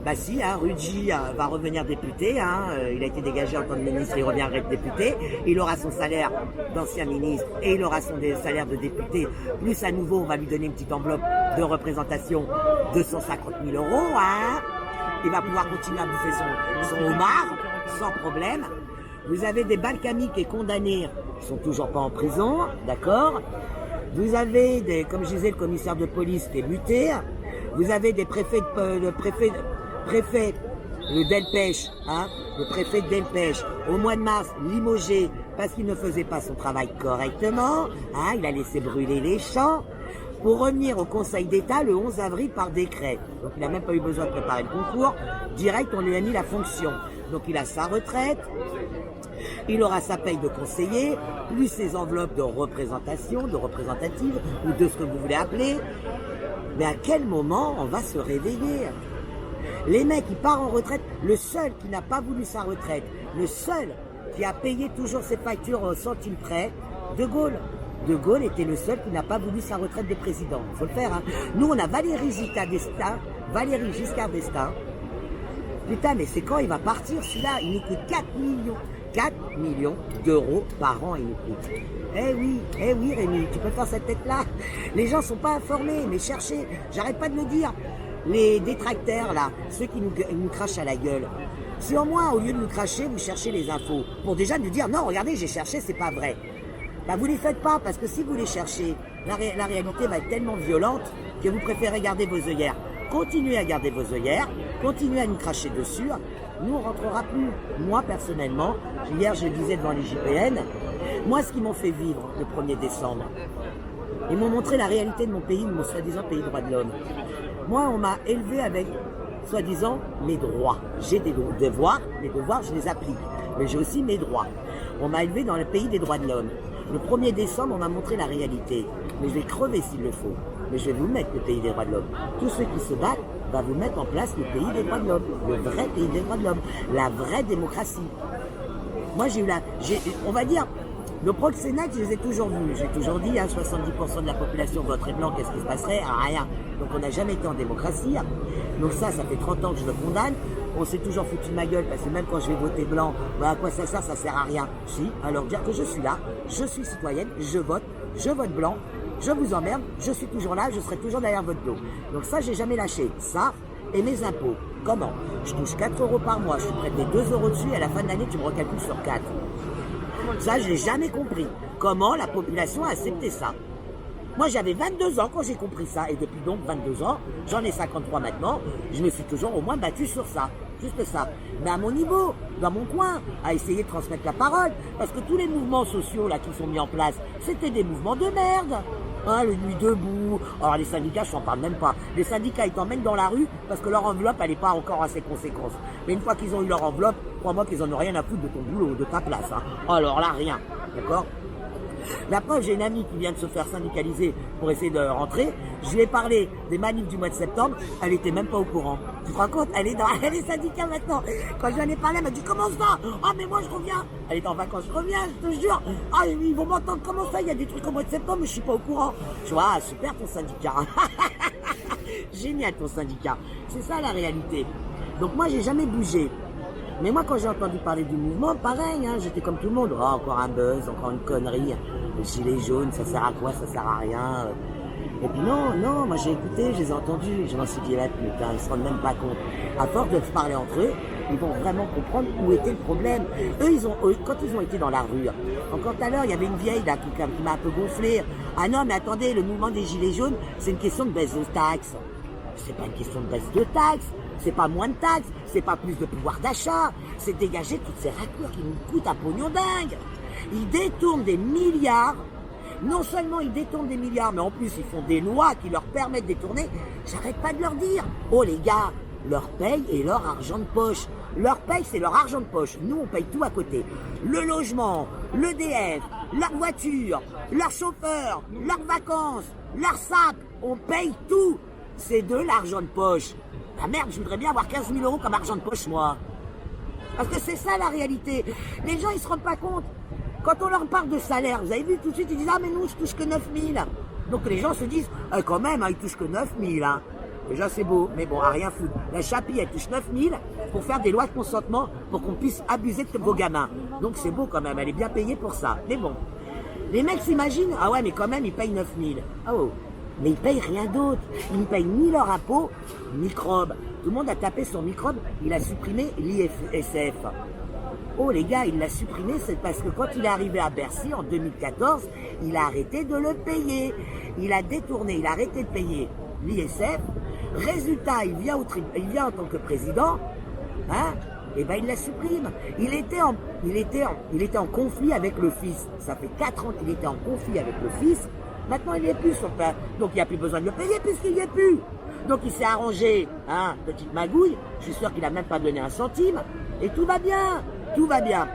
Bah si, hein, Ruggi va revenir député, hein, il a été dégagé en tant que ministre, il reviendra député, il aura son salaire d'ancien ministre et il aura son salaire de député, plus à nouveau on va lui donner une petite enveloppe de représentation de 150 000 euros, hein. Il va pouvoir continuer à bouffer son homard sans problème. Vous avez des Balkany qui est condamné, ils sont toujours pas en prison, d'accord. Vous avez comme je disais, le commissaire de police qui est muté. Vous avez des préfets, le préfet le Delpech, hein, le préfet de Delpech, au mois de mars, limogé parce qu'il ne faisait pas son travail correctement, hein, il a laissé brûler les champs, pour revenir au Conseil d'État le 11 avril par décret. Donc il n'a même pas eu besoin de préparer le concours, direct on lui a mis la fonction. Donc il a sa retraite, il aura sa paye de conseiller, plus ses enveloppes de représentation, de représentative, ou de ce que vous voulez appeler. Mais à quel moment on va se réveiller? Les mecs, ils partent en retraite, le seul qui n'a pas voulu sa retraite, le seul qui a payé toujours ses factures au centime près, De Gaulle. De Gaulle était le seul qui n'a pas voulu sa retraite de président. Il faut le faire, hein. Nous, on a Valéry Giscard d'Estaing. Putain, mais c'est quand il va partir, celui-là? Il nous coûte 4 millions d'euros par an, il nous coûte. Eh oui, Rémi, tu peux faire cette tête-là. Les gens sont pas informés, mais cherchez, j'arrête pas de le dire. Les détracteurs, là, ceux qui nous crachent à la gueule. Si au moins, au lieu de nous cracher, vous cherchez les infos, pour déjà nous dire, non, regardez, j'ai cherché, c'est pas vrai. Bah, vous les faites pas, parce que si vous les cherchez, la réalité va être tellement violente que vous préférez garder vos œillères. Continuez à garder vos œillères, continuez à nous cracher dessus. Nous, on rentrera plus. Moi, personnellement, hier, je le disais devant les JPN, moi, ce qu'ils m'ont fait vivre le 1er décembre, ils m'ont montré la réalité de mon pays, de mon soi-disant pays droit de l'homme. Moi, on m'a élevé avec, soi-disant, mes droits. J'ai des devoirs, mes devoirs, je les applique. Mais j'ai aussi mes droits. On m'a élevé dans le pays des droits de l'homme. Le 1er décembre, on m'a montré la réalité. Mais je vais crever s'il le faut. Mais je vais vous mettre le pays des droits de l'homme. Tous ceux qui se battent, va vous mettre en place le pays des droits de l'homme. Le vrai pays des droits de l'homme. La vraie démocratie. Moi, on va dire, le proxénète, je les ai toujours vus. J'ai toujours dit, hein, 70% de la population voterait blanc, qu'est-ce qui se passerait? Rien. Donc on n'a jamais été en démocratie. Donc ça fait 30 ans que je le condamne. On s'est toujours foutu de ma gueule, parce que même quand je vais voter blanc, bah à quoi ça sert? Ça sert à rien. Si, alors dire que je suis là, je suis citoyenne, je vote blanc, je vous emmerde, je suis toujours là, je serai toujours derrière votre dos. Donc ça, j'ai jamais lâché. Ça, et mes impôts. Comment? Je touche 4 euros par mois, je suis prêt de 2 euros dessus, et à la fin de l'année, tu me recalcules sur 4. Ça, je n'ai jamais compris. Comment la population a accepté ça? Moi, j'avais 22 ans quand j'ai compris ça. Et depuis donc 22 ans, j'en ai 53 maintenant, je me suis toujours au moins battu sur ça. Juste ça. Mais à mon niveau, dans mon coin, à essayer de transmettre la parole. Parce que tous les mouvements sociaux là qui sont mis en place, c'était des mouvements de merde. Hein, le Nuit debout. Alors les syndicats, je n'en parle même pas. Les syndicats, ils t'emmènent dans la rue parce que leur enveloppe, elle n'est pas encore à ses conséquences. Mais une fois qu'ils ont eu leur enveloppe, crois-moi qu'ils en ont rien à foutre de ton boulot, de ta place. Hein. Alors là, rien. D'accord? La preuve, j'ai une amie qui vient de se faire syndicaliser pour essayer de rentrer. Je lui ai parlé des manifs du mois de septembre, elle était même pas au courant. Tu te rends compte? Elle est syndicale maintenant. Quand je lui en ai parlé, elle m'a dit comment ça? Ah mais moi je reviens. Elle est en vacances, je reviens, je te jure. Ah ils vont m'entendre, comment ça? Il y a des trucs au mois de septembre, mais je suis pas au courant. Je vois, ah, super ton syndicat. Génial ton syndicat. C'est ça la réalité. Donc moi j'ai jamais bougé. Mais moi, quand j'ai entendu parler du mouvement, pareil, hein, j'étais comme tout le monde. Oh, encore un buzz, encore une connerie. Les gilets jaunes, ça sert à quoi? Ça sert à rien. Et puis non, moi j'ai écouté, je les ai entendus. Je m'en suis dit, là, putain, ils se rendent même pas compte. À force de se parler entre eux, ils vont vraiment comprendre où était le problème. Eux, quand ils ont été dans la rue, encore tout à l'heure, il y avait une vieille là, qui m'a un peu gonflé. Ah non, mais attendez, le mouvement des gilets jaunes, c'est une question de baisse de taxes. C'est pas une question de baisse de taxes. C'est pas moins de taxes, c'est pas plus de pouvoir d'achat, c'est dégager toutes ces raccourcis qui nous coûtent un pognon dingue. Ils détournent des milliards, non seulement ils détournent des milliards, mais en plus ils font des lois qui leur permettent de détourner. J'arrête pas de leur dire, oh les gars, leur paye et leur argent de poche. Leur paye, c'est leur argent de poche. Nous, on paye tout à côté. Le logement, l'EDF, leur voiture, leur chauffeur, leurs vacances, leur sac, on paye tout. C'est de l'argent de poche. Ah merde, je voudrais bien avoir 15 000 euros comme argent de poche, moi. Parce que c'est ça la réalité. Les gens, ils se rendent pas compte. Quand on leur parle de salaire, vous avez vu tout de suite, ils disent, ah mais nous, je touche que 9 000. Donc les gens se disent, quand même, ils touchent que 9 000. Hein. Déjà, c'est beau, mais bon, à rien foutre. La Chapi, elle touche 9 000 pour faire des lois de consentement pour qu'on puisse abuser de vos gamins. Donc, c'est beau quand même, elle est bien payée pour ça. Mais bon, les mecs s'imaginent, ah ouais, mais quand même, ils payent 9 000. Oh, mais ils payent rien d'autre. Ils ne payent ni leur impôt, microbe. Tout le monde a tapé son microbe, il a supprimé l'ISF. Oh les gars, il l'a supprimé, c'est parce que quand il est arrivé à Bercy en 2014, il a arrêté de le payer. Il a détourné, il a arrêté de payer l'ISF. Résultat, il vient en tant que président, hein, et ben il la supprime. Il était en conflit avec le fils. Ça fait 4 ans qu'il était en conflit avec le fils. Maintenant, il n'y est plus son père. Donc, il n'y a plus besoin de le payer puisqu'il n'y est plus. Donc, il s'est arrangé, hein, petite magouille. Je suis sûr qu'il n'a même pas donné un centime. Et tout va bien. Tout va bien.